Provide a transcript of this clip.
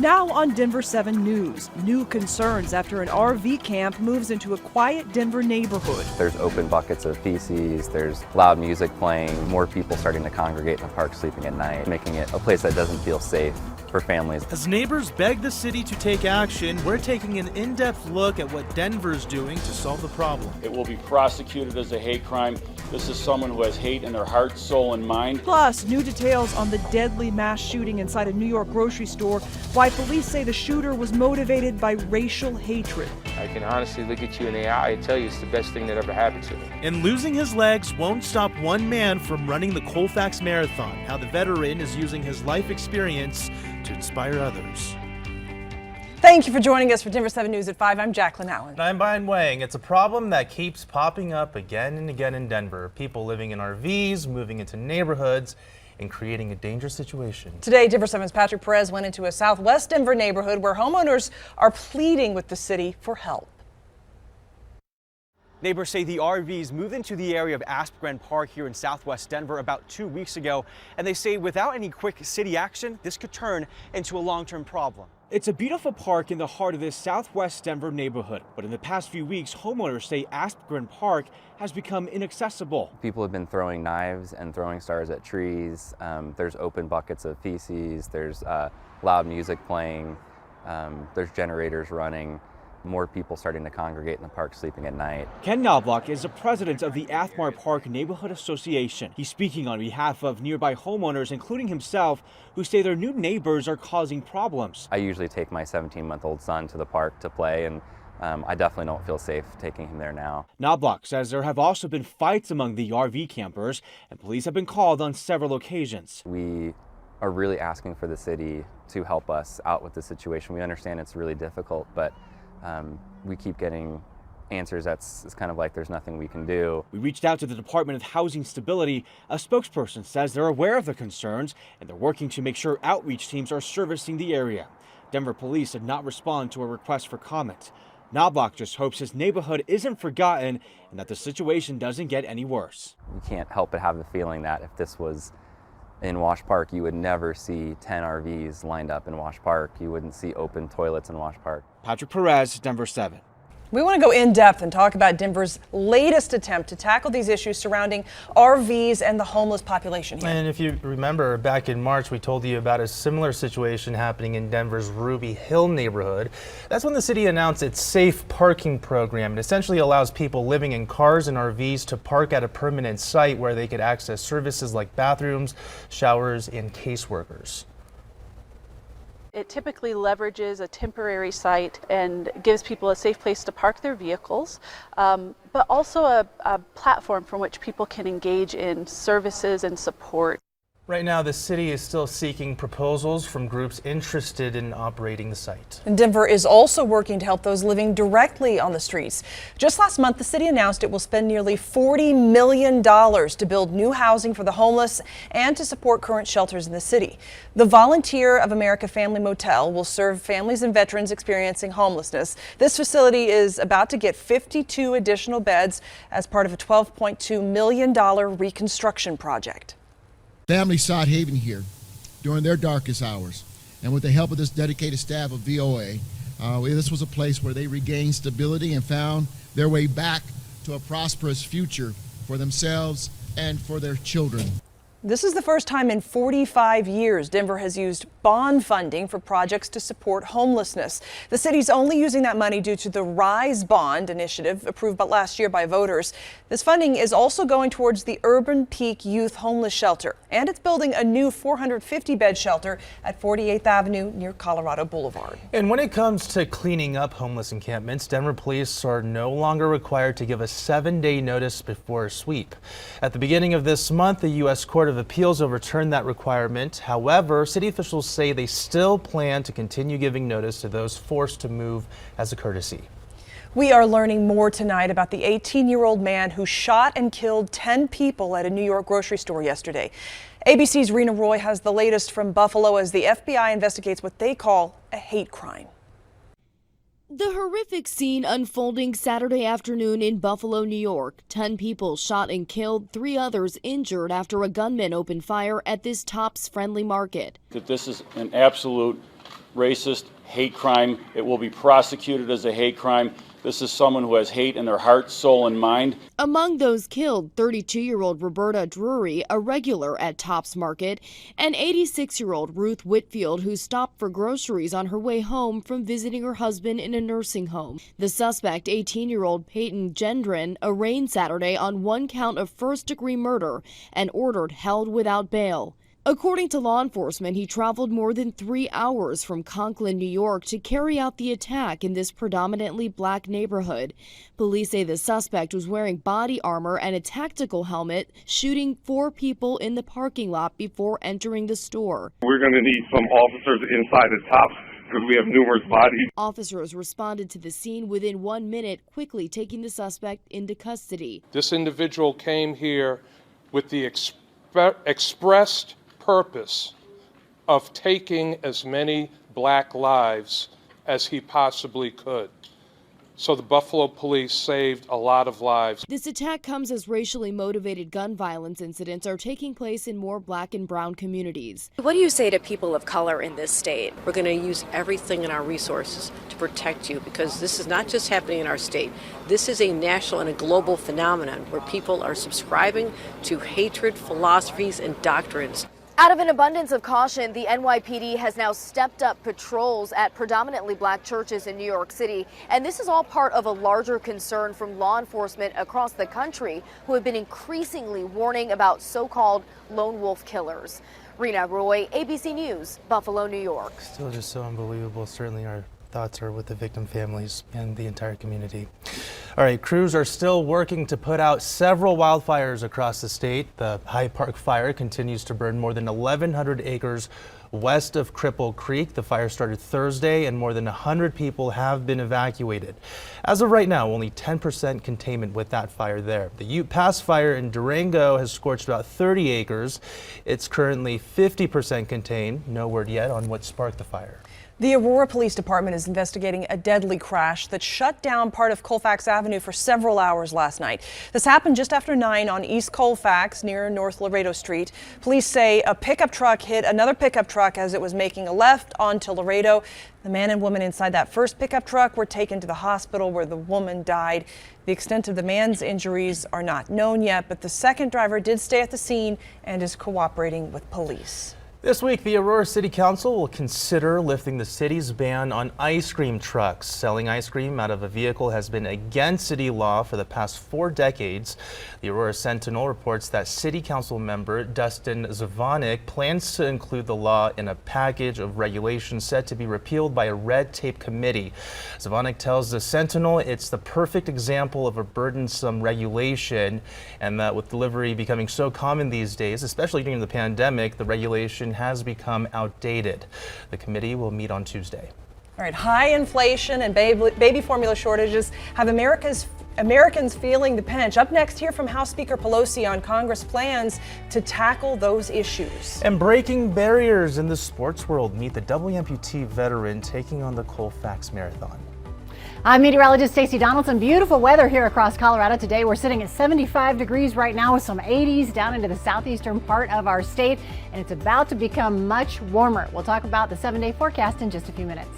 Now on Denver 7 News, new concerns after an RV camp moves into a quiet Denver neighborhood. There's open buckets of feces, there's loud music playing, more people starting to congregate in the park sleeping at night, making it a place that doesn't feel safe for families. As neighbors beg the city to take action, we're taking an in-depth look at what Denver's doing to solve the problem. It will be prosecuted as a hate crime. This is someone who has hate in their heart, soul, and mind. Plus, new details on the deadly mass shooting inside a New York grocery store, why police say the shooter was motivated by racial hatred. I can honestly look at you in the eye and tell you it's the best thing that ever happened to me. And losing his legs won't stop one man from running the COLFAX marathon, how the veteran is using his life experience to inspire others. Thank you for joining us for Denver 7 News at 5. I'm JACLYN Allen. And I'm Brian Wang. It's a problem that keeps popping up again and again in Denver. People living in RVs, moving into neighborhoods, and creating a dangerous situation. Today, Denver 7's Patrick Perez went into a southwest Denver neighborhood where homeowners are pleading with the city for help. Neighbors say the RVs moved into the area of Aspgren Park here in southwest Denver about 2 weeks ago, and they say without any quick city action, this could turn into a long-term problem. It's a beautiful park in the heart of this southwest Denver neighborhood, but in the past few weeks, homeowners say Aspgren Park has become inaccessible. People have been throwing knives and throwing stars at trees. There's open buckets of feces, there's loud music playing, there's generators running. More people starting to congregate in the park sleeping at night. KNOBLOCK is the president of the Athmar Park Neighborhood Association. He's speaking on behalf of nearby homeowners, including himself, who say their new neighbors are causing problems. I usually take my 17-month-old son to the park to play, and I definitely don't feel safe taking him there now. KNOBLOCK says there have also been fights among the RV campers, and police have been called on several occasions. We are really asking for the city to help us out with the situation. We understand it's really difficult, but we keep getting answers it's kind of like there's nothing we can do. We reached out to the Department of Housing Stability. A spokesperson says they're aware of the concerns and they're working to make sure outreach teams are servicing the area. Denver police did not respond to a request for comment. KNOBLOCK just hopes his neighborhood isn't forgotten and that the situation doesn't get any worse. We can't help but have the feeling that if this was in Wash Park, you would never see 10 RVs lined up in Wash Park. You wouldn't see open toilets in Wash Park. Patrick Perez, Denver 7. We want to go in depth and talk about Denver's latest attempt to tackle these issues surrounding RVs and the homeless population here. And if you remember, back in March, we told you about a similar situation happening in Denver's Ruby Hill neighborhood. That's when the city announced its safe parking program. It essentially allows people living in cars and RVs to park at a permanent site where they could access services like bathrooms, showers, and caseworkers. It typically leverages a temporary site and gives people a safe place to park their vehicles, but also a platform from which people can engage in services and support. Right now, the city is still seeking proposals from groups interested in operating the site. And Denver is also working to help those living directly on the streets. Just last month, the city announced it will spend nearly $40 million to build new housing for the homeless and to support current shelters in the city. The Volunteer of America Family Motel will serve families and veterans experiencing homelessness. This facility is about to get 52 additional beds as part of a $12.2 million reconstruction project. Families sought haven here during their darkest hours, and with the help of this dedicated staff of VOA, this was a place where they regained stability and found their way back to a prosperous future for themselves and for their children. This is the first time in 45 years Denver has used bond funding for projects to support homelessness. The city's only using that money due to the RISE bond initiative approved last year by voters. This funding is also going towards the Urban Peak Youth Homeless Shelter, and it's building a new 450-bed shelter at 48th Avenue near Colorado Boulevard. And when it comes to cleaning up homeless encampments, Denver police are no longer required to give a 7-day notice before a sweep. At the beginning of this month, the U.S. Court of Appeals overturned that requirement. However, city officials say they still plan to continue giving notice to those forced to move as a courtesy. We are learning more tonight about the 18-year-old man who shot and killed 10 people at a New York grocery store yesterday. ABC's Rena Roy has the latest from Buffalo as the FBI investigates what they call a hate crime. The horrific scene unfolding Saturday afternoon in Buffalo, New York. 10 people shot and killed, 3 others injured after a gunman opened fire at this Tops Friendly Market. That this is an absolute racist hate crime. It will be prosecuted as a hate crime. This is someone who has hate in their heart, soul, and mind. Among those killed, 32-year-old Roberta Drury, a regular at Tops Market, and 86-year-old Ruth Whitfield, who stopped for groceries on her way home from visiting her husband in a nursing home. The suspect, 18-year-old Peyton Gendron, arraigned Saturday on one count of first-degree murder and ordered held without bail. According to law enforcement, he traveled more than 3 hours from Conklin, New York, to carry out the attack in this predominantly black neighborhood. Police say the suspect was wearing body armor and a tactical helmet, shooting 4 people in the parking lot before entering the store. We're going to need some officers inside the Tops because we have numerous bodies. Officers responded to the scene within 1 minute, quickly taking the suspect into custody. This individual came here with the expressed purpose of taking as many black lives as he possibly could. So the Buffalo police saved a lot of lives. This attack comes as racially motivated gun violence incidents are taking place in more black and brown communities. What do you say to people of color in this state? We're going to use everything in our resources to protect you, because this is not just happening in our state. This is a national and a global phenomenon where people are subscribing to hatred, philosophies, and doctrines. Out of an abundance of caution, the NYPD has now stepped up patrols at predominantly black churches in New York City. And this is all part of a larger concern from law enforcement across the country who have been increasingly warning about so-called lone wolf killers. Rena Roy, ABC News, Buffalo, New York. Still just so unbelievable. Certainly our thoughts are with the victim families and the entire community. All right, crews are still working to put out several wildfires across the state. The Hyde Park fire continues to burn more than 1,100 acres west of Cripple Creek. The fire started Thursday and more than 100 people have been evacuated. As of right now, only 10% containment with that fire there. The Ute Pass fire in Durango has scorched about 30 acres. It's currently 50% contained. No word yet on what sparked the fire. The Aurora Police Department is investigating a deadly crash that shut down part of Colfax Avenue for several hours last night. This happened just after 9 on East Colfax near North Laredo Street. Police say a pickup truck hit another pickup truck as it was making a left onto Laredo. The man and woman inside that first pickup truck were taken to the hospital where the woman died. The extent of the man's injuries are not known yet, but the second driver did stay at the scene and is cooperating with police. This week, the Aurora City Council will consider lifting the city's ban on ice cream trucks. Selling ice cream out of a vehicle has been against city law for the past 4 decades. The Aurora Sentinel reports that City Council member Dustin Zvonek plans to include the law in a package of regulations set to be repealed by a red tape committee. Zvonek tells the Sentinel it's the perfect example of a burdensome regulation, and that with delivery becoming so common these days, especially during the pandemic, the regulation has become outdated. The committee will meet on Tuesday. All right, high inflation and baby formula shortages have Americans feeling the pinch. Up next, hear from House Speaker Pelosi on Congress plans to tackle those issues. And breaking barriers in the sports world, meet the double amputee veteran taking on the Colfax Marathon. I'm meteorologist Stacey Donaldson. Beautiful weather here across Colorado today. We're sitting at 75 degrees right now with some 80s down into the southeastern part of our state, and it's about to become much warmer. We'll talk about the 7-day forecast in just a few minutes.